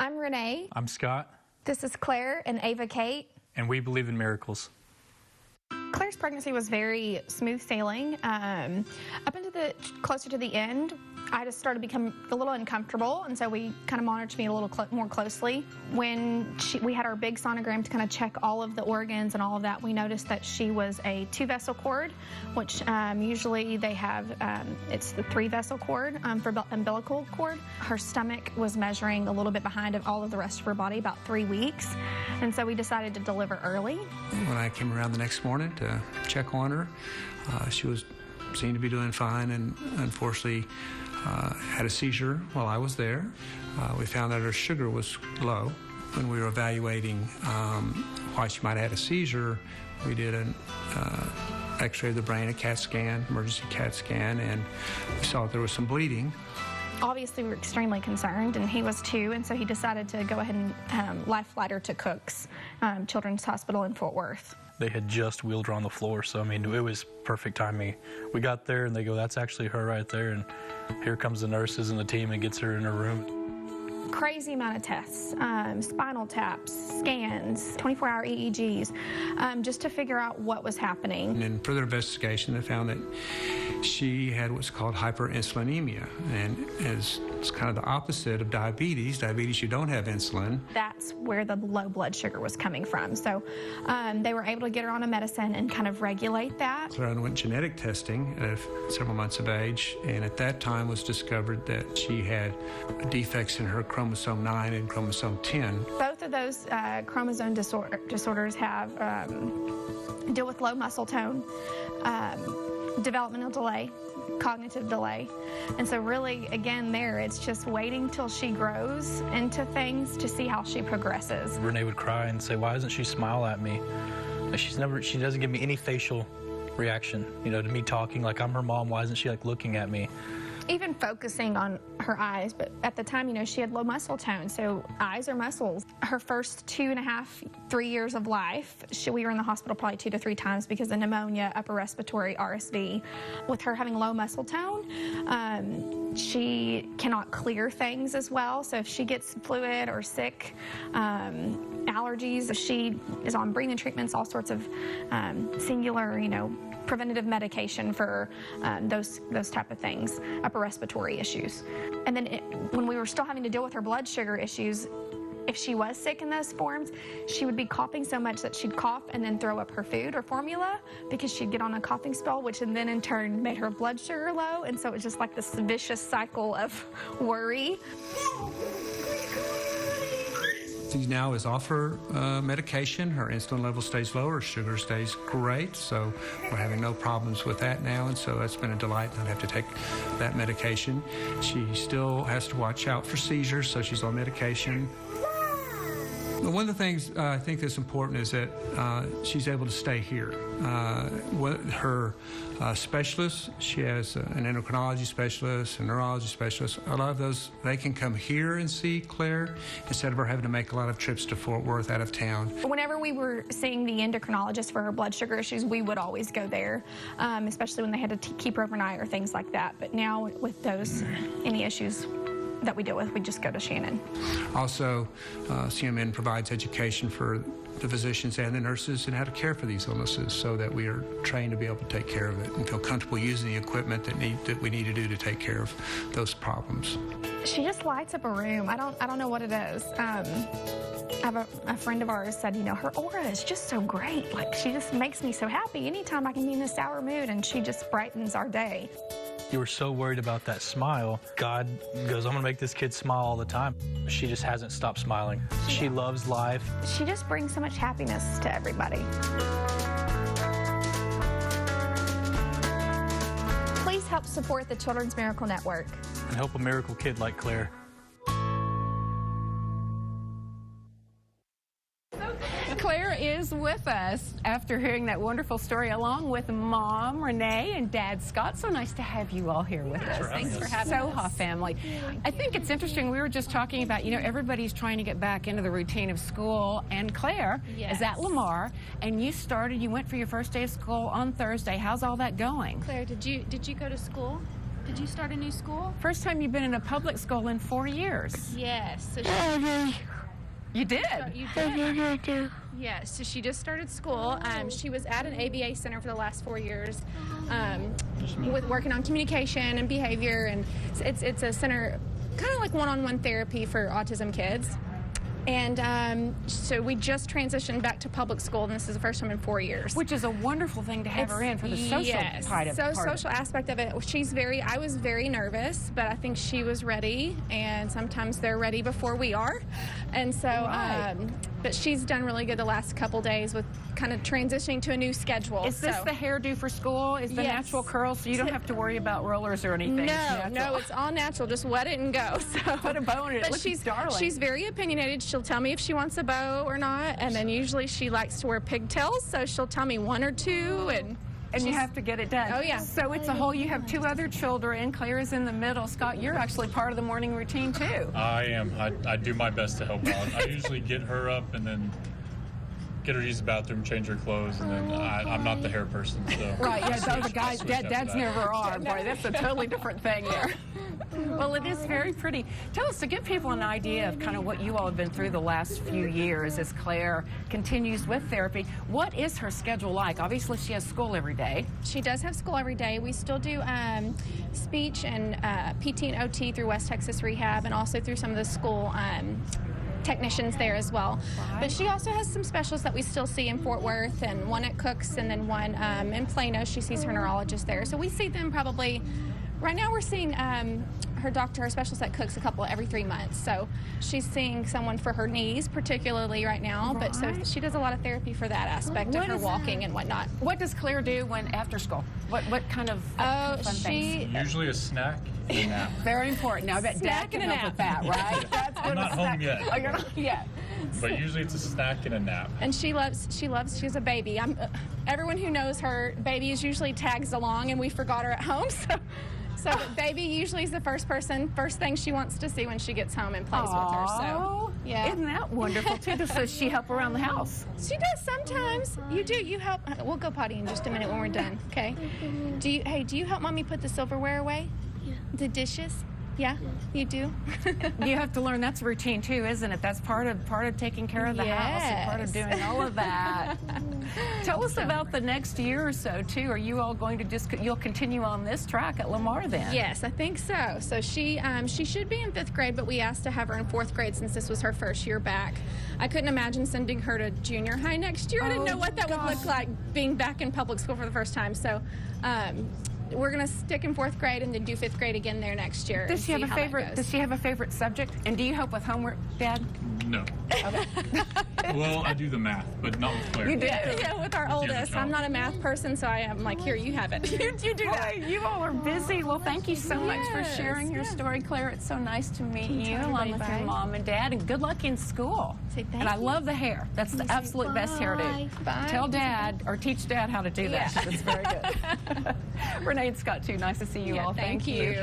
I'm Renee. I'm Scott. This is Claire and Ava Kate. And we believe in miracles. Claire's pregnancy was very smooth sailing. Up into closer to the end, I just started to become a little uncomfortable, and so we kind of monitored me a little more closely. When we had our big sonogram to kind of check all of the organs and all of that, we noticed that she was a 2-vessel cord, which usually they have, it's the 3-vessel cord for umbilical cord. Her stomach was measuring a little bit behind of all of the rest of her body, about 3 weeks, and so we decided to deliver early. When I came around the next morning to check on her, she seemed to be doing fine, and unfortunately had a seizure while I was there. We found that her sugar was low. When we were evaluating why she might have had a seizure, we did an x-ray of the brain, a CAT scan, emergency CAT scan, and we saw that there was some bleeding. Obviously, we were extremely concerned, and he was too, and so he decided to go ahead and life flight her to Cook's Children's Hospital in Fort Worth. They had just wheeled her on the floor, so I mean, it was perfect timing. We got there, and they go, "That's actually her right there," and here comes the nurses and the team and gets her in her room. Crazy amount of tests, spinal taps, scans, 24-hour EEGs, just to figure out what was happening. And in further investigation, they found that she had what's called hyperinsulinemia, and it's kind of the opposite of diabetes. Diabetes, you don't have insulin. That's where the low blood sugar was coming from. So they were able to get her on a medicine and kind of regulate that. So I underwent genetic testing at several months of age, and at that time was discovered that she had defects in her chromosome 9 and chromosome 10. Both of those chromosome disorders have deal with low muscle tone, developmental delay, cognitive delay. And so really, again, it's just waiting till she grows into things to see how she progresses. Renee would cry and say, "Why doesn't she smile at me?" She doesn't give me any facial reaction, you know, to me talking like I'm her mom. Why isn't she like looking at me? Even focusing on her eyes, but at the time, you know, she had low muscle tone, so eyes are muscles. Her first 2.5, 3 years of life, we were in the hospital probably 2 to 3 times because of pneumonia, upper respiratory, RSV. With her having low muscle tone, she cannot clear things as well, so if she gets fluid or sick, allergies, she is on breathing treatments, all sorts of singular, you know, preventative medication for those type of things, upper respiratory issues. And then when we were still having to deal with her blood sugar issues, if she was sick in those forms, she would be coughing so much that she'd cough and then throw up her food or formula because she'd get on a coughing spell, which then in turn made her blood sugar low. And so it was just like this vicious cycle of worry. She now is off her medication. Her insulin level stays low, her sugar stays great, so we're having no problems with that now, and so that's been a delight not have to take that medication. She still has to watch out for seizures, so she's on medication. One of the things I think that's important is that she's able to stay here. Her specialists, she has an endocrinology specialist, a neurology specialist. A lot of those, they can come here and see Claire instead of her having to make a lot of trips to Fort Worth out of town. Whenever we were seeing the endocrinologist for her blood sugar issues, we would always go there, especially when they had to keep her overnight or things like that. But now with those, any issues that we deal with, we just go to Shannon. Also, CMN provides education for the physicians and the nurses in how to care for these illnesses so that we are trained to be able to take care of it and feel comfortable using the equipment that we need to do to take care of those problems. She just lights up a room. I don't know what it is. I have a friend of ours said, you know, her aura is just so great. Like, she just makes me so happy anytime I can be in a sour mood, and she just brightens our day. You were so worried about that smile. God goes, "I'm gonna make this kid smile all the time." She just hasn't stopped smiling. She loves life. She just brings so much happiness to everybody. Please help support the Children's Miracle Network. And help a miracle kid like Claire. Claire is with us after hearing that wonderful story, along with Mom Renee and Dad Scott. So nice to have you all here with us. Thanks for having us. Socha family. I think it's interesting. We were just talking about, you know, everybody's trying to get back into the routine of school. And Claire is at Lamar, and you went for your first day of school on Thursday. How's all that going? Claire, did you go to school? Did you start a new school? First time you've been in a public school in 4 years. Yes. So You did? You did? Yes. So she just started school. She was at an ABA center for the last 4 years, with working on communication and behavior, and it's a center, kind of like one-on-one therapy for autism kids. And so we just transitioned back to public school, and this is the first time in 4 years. Which is a wonderful thing to have her in for the social part of it. Social aspect of it. I was very nervous, but I think she was ready, and sometimes they're ready before we are. And so, but she's done really good the last couple days with kind of transitioning to a new schedule. Is this the hairdo for school? Is the natural curl, so you don't have to worry about rollers or anything? No, it's all natural. Just wet it and go. So, put a bow in it. But she's darling. She's very opinionated. She'll tell me if she wants a bow or not, and then usually she likes to wear pigtails, so she'll tell me one or two, and you have to get it done. Oh, yeah. So it's a whole, you have two other children. Claire is in the middle. Scott, you're actually part of the morning routine, too. I am. I do my best to help out. I usually get her up and then get her to use the bathroom, change her clothes, and then I'm not the hair person. So right, yeah, so the guys, dads never are. Boy, that's a totally different thing there. Well, it is very pretty. Tell us, to give people an idea of kind of what you all have been through the last few years as Claire continues with therapy. What is her schedule like? Obviously, she has school every day. She does have school every day. We still do speech and PT and OT through West Texas Rehab, and also through some of the school technicians there as well. Right. But she also has some specials that we still see in Fort Worth, and one at Cook's, and then one in Plano. She sees her neurologist there. So we see them probably, right now we're seeing her doctor, her specialist at Cook's, a couple every 3 months. So she's seeing someone for her knees particularly right now, but so she does a lot of therapy for that aspect of her walking and whatnot. What does Claire do when after school? What kind of fun things? Usually a snack and a nap. Very important. Now I bet Dad can help with that, right? That's I'm not home yet. Oh, you're not yet. But usually it's a snack and a nap. And she's a baby. Everyone who knows her, baby is usually tags along, and we forgot her at home, so baby usually is the first thing she wants to see when she gets home and plays with her. So, yeah. Isn't that wonderful, too? Does she help around the house? She does sometimes. You help. We'll go potty in just a minute when we're done, okay? Do you help Mommy put the silverware away? Yeah. The dishes? Yeah, you do. You have to learn that's a routine too, isn't it? That's part of taking care of the house and part of doing all of that. Tell us about the next year or so too. Are you all going to you'll continue on this track at Lamar then? Yes, I think so. So she should be in 5th grade, but we asked to have her in 4th grade since this was her first year back. I couldn't imagine sending her to junior high next year. I didn't know what that would look like, being back in public school for the first time. So we're going to stick in 4th grade and then do 5th grade again there next year. Does she have a favorite? Does she have a favorite subject? And do you help with homework, Dad? No. Okay. Well, I do the math, but not with Claire. You do? Yeah, with our oldest. I'm not a math person, so I am like, here, you have it. You do that. You all are busy. Well, thank you so much for sharing your story, Claire. It's so nice to meet you along with your mom and dad, and good luck in school. And I love the hair. That's the absolute best hairdo. Bye. Tell Dad, or teach Dad how to do that. It's very good. Renee and Scott, too. Nice to see you all. Thank you.